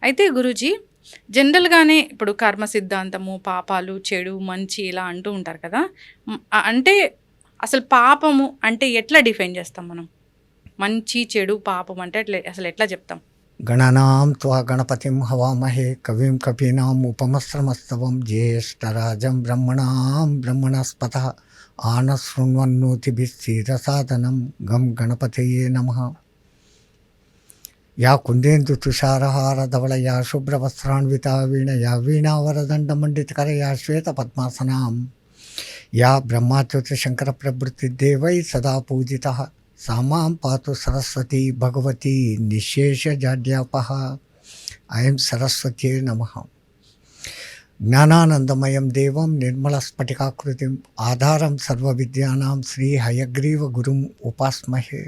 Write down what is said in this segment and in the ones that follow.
అయితే గురూజీ జనరల్‌గానే ఇప్పుడు కర్మ సిద్ధాంతము, పాపాలు, చెడు, మంచి ఇలా అంటూ ఉంటారు కదా! అంటే అసలు పాపము అంటే ఎట్లా డిఫైన్ చేస్తాం మనం? మంచి, చెడు, పాపం అంటే అసలు ఎట్లా చెప్తాం? గణనాం త్వా గణపతిం హవామహే కవిం కపీనాం ఉపమస్రమస్తవం జ్యేష్ఠరాజం బ్రహ్మణాం బ్రహ్మణస్పత ఆనశృణ్వన్నోతిభిస్సిరసాదనం గం గణపతయే నమః. యా కుందేందు తుషారహార ధవళయా శుభ్రవస్త్రాన్వితా వీణయా వీణావరదండమండితకరయా శ్వేత పద్మాసనాం యా బ్రహ్మాచ్యుత శంకర ప్రభృతిదేవై సదా పూజితః సామాం పాతు సరస్వతి భగవతి నిశేషజాడ్యాపహ. అయం సరస్వత్యై నమః. జ్ఞానానందమయం దేవం నిర్మలస్ఫటికాకృతిం ఆధారం సర్వవిద్యానాం శ్రీ హయగ్రీవ గురుం ఉపాస్మహే.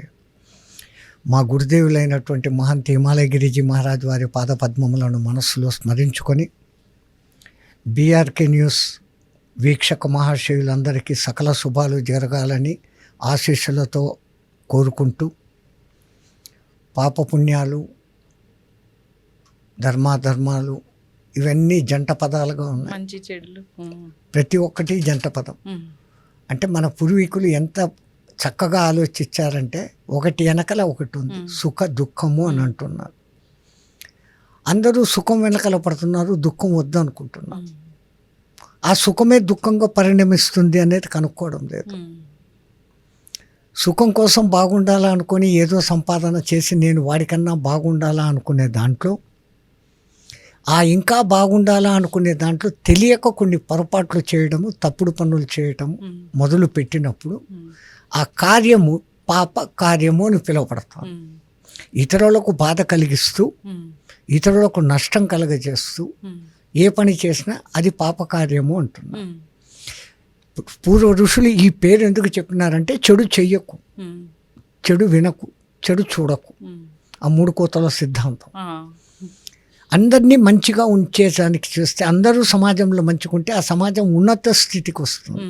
మా గురుదేవులైనటువంటి మహంత్ హిమాలయగిరిజీ మహారాజ్ వారి పాదపద్మములను మనస్సులో స్మరించుకొని బీఆర్కే న్యూస్ వీక్షక మహాశయులందరికీ సకల శుభాలు జరగాలని ఆశీస్సులతో కోరుకుంటూ, పాపపుణ్యాలు, ధర్మాధర్మాలు ఇవన్నీ జంట పదాలుగా ఉన్నాయి. మంచి చెడులు ప్రతి ఒక్కటి జంట పదం. అంటే మన పూర్వీకులు ఎంత చక్కగా ఆలోచించారంటే ఒకటి వెనకల ఒకటి ఉంది, సుఖ దుఃఖము అని అంటున్నారు. అందరూ సుఖం వెనకల పడుతున్నారు, దుఃఖం వద్దు అనుకుంటున్నారు. ఆ సుఖమే దుఃఖంగా పరిణమిస్తుంది అనేది కనుక్కోవడం లేదు. సుఖం కోసం బాగుండాలా అనుకొని ఏదో సంపాదన చేసి నేను వాడికన్నా బాగుండాలా అనుకునే దాంట్లో, ఆ ఇంకా బాగుండాలా అనుకునే దాంట్లో తెలియక కొన్ని పొరపాట్లు చేయడము, తప్పుడు పనులు చేయటము మొదలు పెట్టినప్పుడు ఆ కార్యము పాప కార్యము అని పిలువబడతాం. ఇతరులకు బాధ కలిగిస్తూ, ఇతరులకు నష్టం కలగజేస్తూ ఏ పని చేసినా అది పాపకార్యము అంటున్నా. పూర్వ ఋషులు ఈ పేరు ఎందుకు చెప్పినారంటే చెడు చెయ్యకు, చెడు వినకు, చెడు చూడకు. ఆ మూడు కోతల సిద్ధాంతం. అందరినీ మంచిగా ఉంచేదానికి చూస్తే, అందరూ సమాజంలో మంచిగుంటే ఆ సమాజం ఉన్నత స్థితికి వస్తుంది.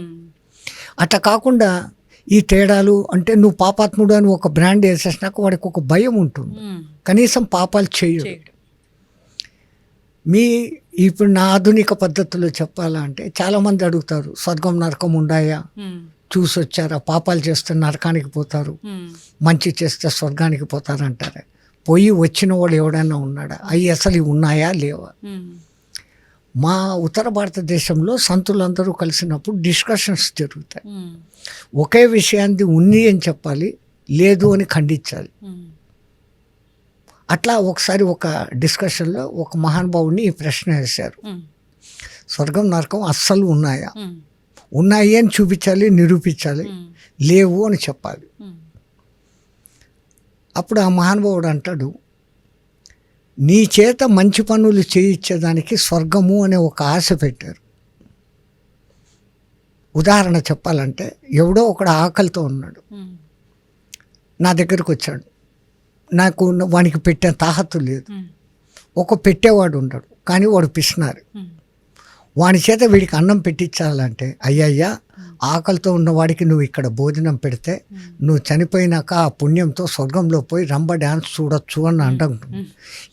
అట్లా కాకుండా ఈ తేడాలు అంటే నువ్వు పాపాత్ముడు అని ఒక బ్రాండ్ వేసేసినాక వాడికి ఒక భయం ఉంటుంది, కనీసం పాపాలు చేయడు. ఇప్పుడు నా ఆధునిక పద్ధతిలో చెప్పాలంటే చాలామంది అడుగుతారు, స్వర్గం నరకం ఉండాయా, చూసొచ్చారా, పాపాలు చేస్తే నరకానికి పోతారు, మంచి చేస్తే స్వర్గానికి పోతారు అంటారు. పోయి వచ్చిన వాడు ఎవడైనా ఉన్నాడా? అవి అసలు ఉన్నాయా లేవా? మా ఉత్తర భారతదేశంలో సంతులందరూ కలిసినప్పుడు డిస్కషన్స్ జరుగుతాయి. ఒకే విషయాన్ని ఉంది అని చెప్పాలి, లేదు అని ఖండించాలి. అట్లా ఒకసారి ఒక డిస్కషన్లో ఒక మహానుభావుని ఈ ప్రశ్న వేశారు, స్వర్గం నరకం అస్సలు ఉన్నాయా? ఉన్నాయి అని చూపించాలి, నిరూపించాలి, లేవు అని చెప్పాలి. అప్పుడు ఆ మహానుభావుడు అంటాడు, నీ చేత మంచి పనులు చేయించేదానికి స్వర్గము అనే ఒక ఆశ పెట్టారు. ఉదాహరణ చెప్పాలంటే, ఎవడో ఒకడు ఆకలితో ఉన్నాడు, నా దగ్గరకు వచ్చాడు, నాకు వానికి పెట్టే తాహతు లేదు. ఒక పెట్టేవాడు ఉన్నాడు, కానీ వాడు పిసినారు. వాని చేత వీడికి అన్నం పెట్టించాలంటే, అయ్యయ్యా ఆకలితో ఉన్నవాడికి నువ్వు ఇక్కడ భోజనం పెడితే నువ్వు చనిపోయినాక ఆ పుణ్యంతో స్వర్గంలో పోయి రంభ డ్యాన్స్ చూడొచ్చు అని అంటుంది.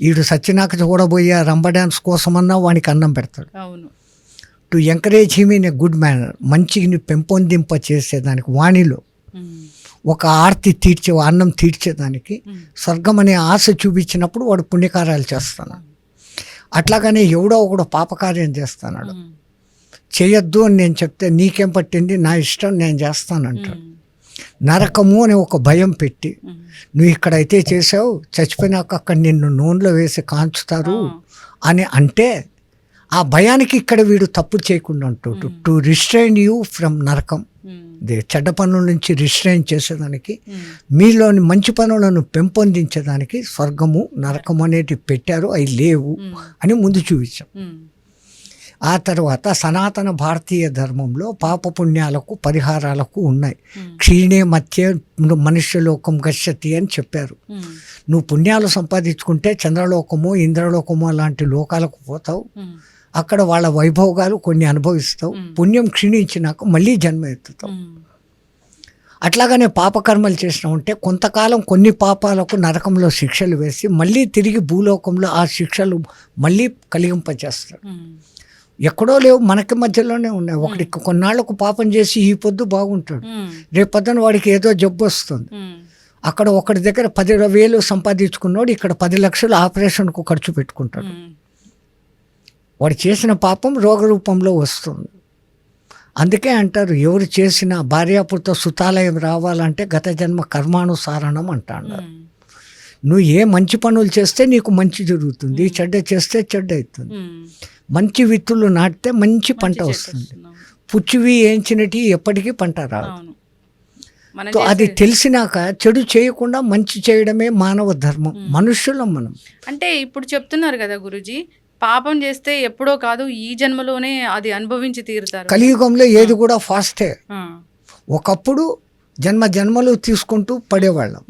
వీడు సచ్చినాక చూడబోయే రంభ డ్యాన్స్ కోసమన్నా వానికి అన్నం పెడతాడు. To encourage him in a good manner, మంచిని పెంపొందింప చేసేదానికి, వాణిలో ఒక ఆర్తి తీర్చే, అన్నం తీర్చేదానికి స్వర్గం అనే ఆశ చూపించినప్పుడు వాడు పుణ్యకార్యాలు చేస్తాడు. అట్లాగనే ఎవడో ఒకడు పాపకార్యం చేస్తున్నాడు, చేయొద్దు అని నేను చెప్తే నీకేం పట్టింది, నా ఇష్టం నేను చేస్తానంటాడు. నరకము అని ఒక భయం పెట్టి, నువ్వు ఇక్కడైతే చేసావు, చచ్చిపోయినాక అక్కడ నిన్ను నూనెలో వేసి కాల్చుతారు అని అంటే, ఆ భయానికి ఇక్కడ వీడు తప్పు చేయకుండా అంటాడు. టు రిస్ట్రైన్ యూ ఫ్రమ్ నరకం, చెడ్డ పనుల నుంచి రిస్ట్రైన్ చేసేదానికి, మీలోని మంచి పనులను పెంపొందించేదానికి స్వర్గము నరకము అనేటివి పెట్టారు, అవి లేవు అని ముందు చూపించాం. ఆ తర్వాత సనాతన భారతీయ ధర్మంలో పాపపుణ్యాలకు పరిహారాలకు ఉన్నాయి. క్షీణే మధ్య మనుష్యలోకం గచ్చతి అని చెప్పారు. నువ్వు పుణ్యాలు సంపాదించుకుంటే చంద్రలోకము, ఇంద్రలోకము లాంటి లోకాలకు పోతావు, అక్కడ వాళ్ళ వైభోగాలు కొన్ని అనుభవిస్తావు. పుణ్యం క్షీణించినాక మళ్ళీ జన్మ ఎత్తుతావు. అట్లాగనే పాపకర్మలు చేసిన ఉంటే కొంతకాలం కొన్ని పాపాలకు నరకంలో శిక్షలు వేసి మళ్ళీ తిరిగి భూలోకంలో ఆ శిక్షలు మళ్ళీ కలిగింపచేస్తాడు. ఎక్కడో లేవు, మనకి మధ్యలోనే ఉన్నాయి. ఒకడికి కొన్నాళ్లకు పాపం చేసి ఈ పొద్దు బాగుంటాడు, రేపు పొద్దున వాడికి ఏదో జబ్బు వస్తుంది. అక్కడ ఒకటి దగ్గర 10,000 సంపాదించుకున్నాడు, ఇక్కడ 10 లక్షలు ఆపరేషన్కు ఖర్చు పెట్టుకుంటాడు. వాడు చేసిన పాపం రోగ రూపంలో వస్తుంది. అందుకే అంటారు, ఎవరు చేసిన భార్యాపుత్ర సుతాలయం రావాలంటే గత జన్మ కర్మానుసారణం అంటాడు. నువ్వు ఏ మంచి పనులు చేస్తే నీకు మంచి జరుగుతుంది, చెడ్డ చేస్తే చెడ్డ అవుతుంది. మంచి విత్తులు నాటితే మంచి పంట వస్తుంది, పుచ్చివి ఏంచినటి ఎప్పటికీ పంట రాదు. అది తెలిసినాక చెడు చేయకుండా మంచి చేయడమే మానవ ధర్మం. మనుష్యులం మనం. అంటే ఇప్పుడు చెప్తున్నారు కదా గురూజీ, పాపం చేస్తే ఎప్పుడో కాదు ఈ జన్మలోనే అది అనుభవించి తీరుతారు. కలియుగంలో ఏది కూడా ఫాస్టే. ఒకప్పుడు జన్మలు తీసుకుంటూ పడేవాళ్ళం.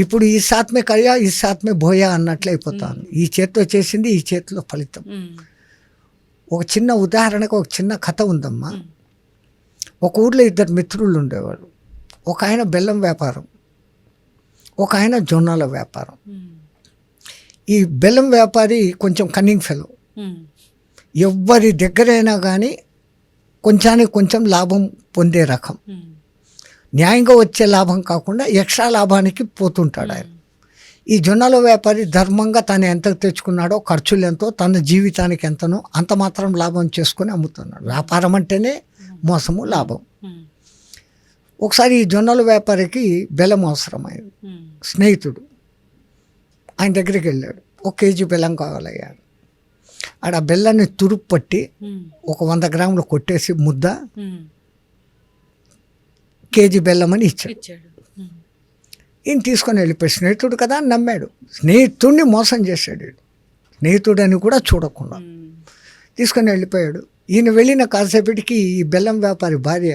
ఇప్పుడు ఈ సాత్మే కర్యా ఈ సాత్మే భోయా అన్నట్లు అయిపోతాను. ఈ చేతిలో చేసింది ఈ చేతిలో ఫలితం. ఒక చిన్న ఉదాహరణకు ఒక చిన్న కథ ఉందమ్మా. ఒక ఊర్లో 2 మిత్రులు ఉండేవాళ్ళు. ఒక ఆయన బెల్లం వ్యాపారం, ఒక ఆయన జొన్నల వ్యాపారం. ఈ బెల్లం వ్యాపారి కొంచెం కన్నింగ్ ఫెలో. ఎవరి దగ్గరైనా కానీ కొంచెానికి కొంచెం లాభం పొందే రకం. న్యాయంగా వచ్చే లాభం కాకుండా ఎక్స్ట్రా లాభానికి పోతుంటాడు ఆయన. ఈ జొన్నల వ్యాపారి ధర్మంగా తను ఎంత తెచ్చుకున్నాడో, ఖర్చులు ఎంతో, తన జీవితానికి ఎంతనో అంత మాత్రం లాభం చేసుకొని అమ్ముతున్నాడు. వ్యాపారం అంటేనే మోసము, లాభం. ఒకసారి ఈ జొన్నల వ్యాపారికి బెల్లం అవసరమైంది. స్నేహితుడు ఆయన దగ్గరికి వెళ్ళాడు. 1 కేజీ బెల్లం కావాలయ్యా. ఆడ బెల్లాన్ని తురుపు పట్టి ఒక 100 గ్రాములు కొట్టేసి ముద్ద కేజీ బెల్లం అని ఇచ్చాడు. ఈయన తీసుకొని వెళ్ళిపోయి, స్నేహితుడు కదా అని నమ్మాడు. స్నేహితుడిని మోసం చేశాడు. స్నేహితుడని కూడా చూడకుండా తీసుకొని వెళ్ళిపోయాడు. ఈయన వెళ్ళిన కాసేపటికి ఈ బెల్లం వ్యాపారి భార్య,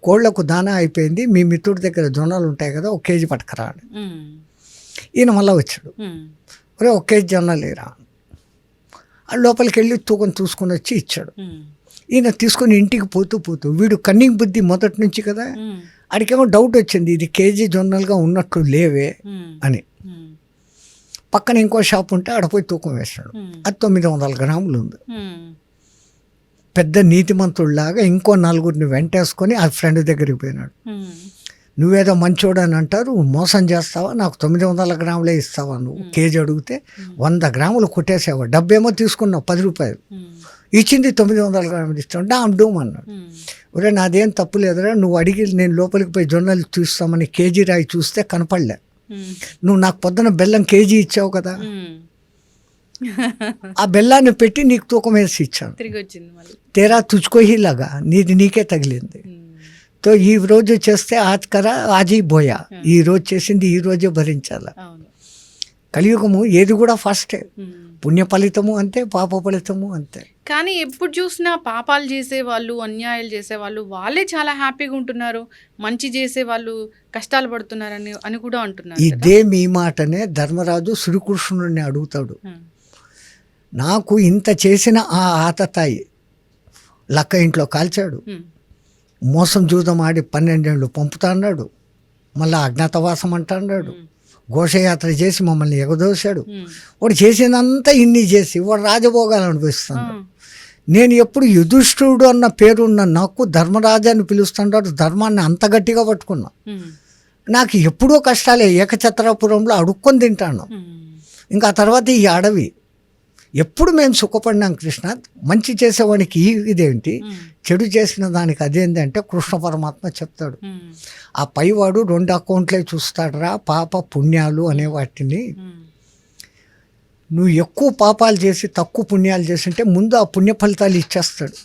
కోళ్లకు దానా అయిపోయింది, మీ మిత్రుడి దగ్గర జొన్నలు ఉంటాయి కదా, 1 కేజీ పట్టుకురా అని. ఈయన మళ్ళీ వచ్చాడు. ఒరే 1 కేజీ జొన్నలు లేరా. లోపలికి వెళ్ళి తూకం చూసుకొని వచ్చి ఇచ్చాడు. ఈయన తీసుకొని ఇంటికి పోతూ వీడు కన్నింగ్ బుద్ధి మొదటి నుంచి కదా, ఆడికేమో డౌట్ వచ్చింది, ఇది కేజీ జొన్నలుగా ఉన్నట్టు లేవే అని. పక్కన ఇంకో షాప్ ఉంటే ఆడ పోయి తూకం వేస్తాడు. అది 900 గ్రాములు ఉంది. పెద్ద నీతిమంతుడిలాగా ఇంకో 4గురిని వెంటేసుకొని ఆ ఫ్రెండ్ దగ్గరికి పోయినాడు. నువ్వేదో మంచోడు అని అంటారు, మోసం చేస్తావా, నాకు 900 గ్రాములే ఇస్తావా, నువ్వు కేజీ అడిగితే 100 గ్రాములు కొట్టేసావా, డబ్బేమో తీసుకున్నావు 10 రూపాయలు, ఇచ్చింది 900 గ్రాములు ఇస్తావు, డామ్ డూమ్ అన్నాడు. ఒరే నాదేం తప్పు లేదురా, నువ్వు అడిగి నేను లోపలికి పోయి జొన్నలు చూస్తామని కేజీ రాయి చూస్తే కనపడలే, నువ్వు నాకు పొద్దున బెల్లం కేజీ ఇచ్చావు కదా, ఆ బెల్లాన్ని పెట్టి నీకు తూకం వేసి ఇచ్చాను, తేరా తుచ్చుకోహిలాగా నీది నీకే తగిలింది. తో ఈ రోజు చేస్తే ఆజ్ కరా ఆజీ బోయా, ఈ రోజు చేసింది ఈ రోజే భరించాలా. కలియుగము ఏది కూడా ఫాస్టే. పుణ్య ఫలితము అంతే, పాప ఫలితము అంతే. కానీ ఎప్పుడు చూసినా పాపాలు చేసేవాళ్ళు, అన్యాయాలు చేసేవాళ్ళు వాళ్ళే చాలా హ్యాపీగా ఉంటున్నారు, మంచి చేసే వాళ్ళు కష్టాలు పడుతున్నారని అని కూడా అంటున్నారు. ఇదే మీ మాటనే ధర్మరాజు శ్రీకృష్ణుడిని అడుగుతాడు. నాకు ఇంత చేసిన ఆ ఆతతాయి లక్క ఇంట్లో కాల్చాడు, మోసం జూదం ఆడి 12 ఏళ్ళు పంపుతా అన్నాడు, మళ్ళీ అజ్ఞాతవాసం అంటా అన్నాడు, ఘోషయాత్ర చేసి మమ్మల్ని ఎగదోశాడు. వాడు చేసినంతా ఇన్ని చేసి వాడు రాజభోగాలు అనిపిస్తున్నాడు. నేను ఎప్పుడు యుధిష్ఠిరుడు అన్న పేరున్న నాకు ధర్మరాజాన్ని పిలుస్తున్నాడు, ధర్మాన్ని అంత గట్టిగా పట్టుకున్నా. నాకు ఎప్పుడూ కష్టాలే, ఏకఛత్రాపురంలో అడుక్కొని తింటాను. ఇంకా తర్వాత ఈ అడవి ఎప్పుడు మేము సుఖపడినాం కృష్ణ. మంచి చేసేవాడికి ఇదేంటి, చెడు చేసిన దానికి అదేంటి అంటే కృష్ణ పరమాత్మ చెప్తాడు, ఆ పైవాడు 2 అకౌంట్లే చూస్తాడురా, పాప పుణ్యాలు అనే వాటిని. నువ్వు ఎక్కువ పాపాలు చేసి తక్కువ పుణ్యాలు చేసింటే ముందు ఆ పుణ్య ఫలితాలు ఇచ్చేస్తాడు.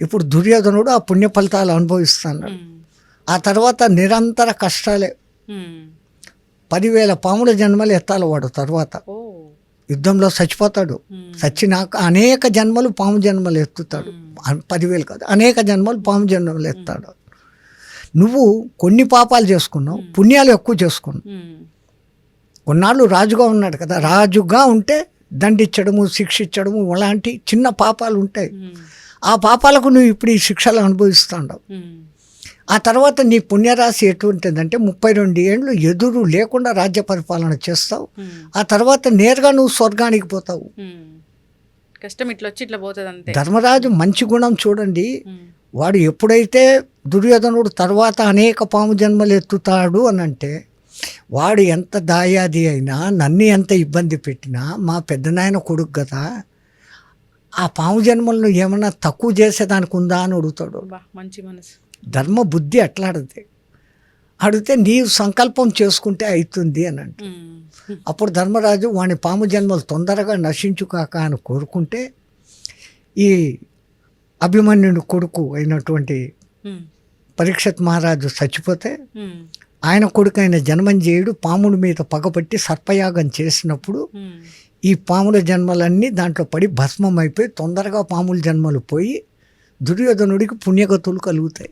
ఇప్పుడు దుర్యోధనుడు ఆ పుణ్య ఫలితాలు అనుభవిస్తున్నాడు. ఆ తర్వాత నిరంతర కష్టాలే. 10,000 పాముల జన్మలు ఎత్తాలి వాడు. తర్వాత యుద్ధంలో చచ్చిపోతాడు, చచ్చినాక అనేక జన్మలు పాము జన్మలు ఎత్తుతాడు. 10,000 కాదు, అనేక జన్మలు పాము జన్మలు ఎత్తాడు. నువ్వు కొన్ని పాపాలు చేసుకున్నావు, పుణ్యాలు ఎక్కువ చేసుకున్నావు. కొన్నాళ్ళు రాజుగా ఉన్నాడు కదా, రాజుగా ఉంటే దండించడము, శిక్షించడము అలాంటి చిన్న పాపాలు ఉంటాయి. ఆ పాపాలకు నువ్వు ఇప్పుడు ఈ శిక్షలు అనుభవిస్తున్నావు. ఆ తర్వాత నీ పుణ్యరాశి ఎటువంటిదంటే 32 ఏండ్లు ఎదురు లేకుండా రాజ్య పరిపాలన చేస్తావు. ఆ తర్వాత నేరుగా నువ్వు స్వర్గానికి పోతావు. కష్టం ఇట్లా వచ్చి ఇట్లా పోతుంది అంతే. ధర్మరాజు మంచి గుణం చూడండి, వాడు ఎప్పుడైతే దుర్యోధనుడు తర్వాత అనేక పాము జన్మలు ఎత్తుతాడు అని అంటే, వాడు ఎంత దాయాది అయినా నన్ను ఎంత ఇబ్బంది పెట్టినా మా పెద్దనాయన కొడుకు కదా, ఆ పాము జన్మలను ఏమన్నా తక్కువ చేసేదానికి ఉందా అని అడుగుతాడు. మంచి మనసు. ధర్మ బుద్ధి అట్లాడితే అడిగితే నీవు సంకల్పం చేసుకుంటే అవుతుంది అని అంటే, అప్పుడు ధర్మరాజు వాని పాము జన్మలు తొందరగా నశించుకాక అని కోరుకుంటే, ఈ అభిమన్యుని కొడుకు అయినటువంటి పరీక్షత్ మహారాజు చచ్చిపోతే ఆయన కొడుకు అయిన జన్మంజయుడు పాముడి మీద పగపట్టి సర్పయాగం చేసినప్పుడు ఈ పాముల జన్మలన్నీ దాంట్లో పడి భస్మం అయిపోయి తొందరగా పాముల జన్మలు పోయి దుర్యోధనుడికి పుణ్యగతులు కలుగుతాయి.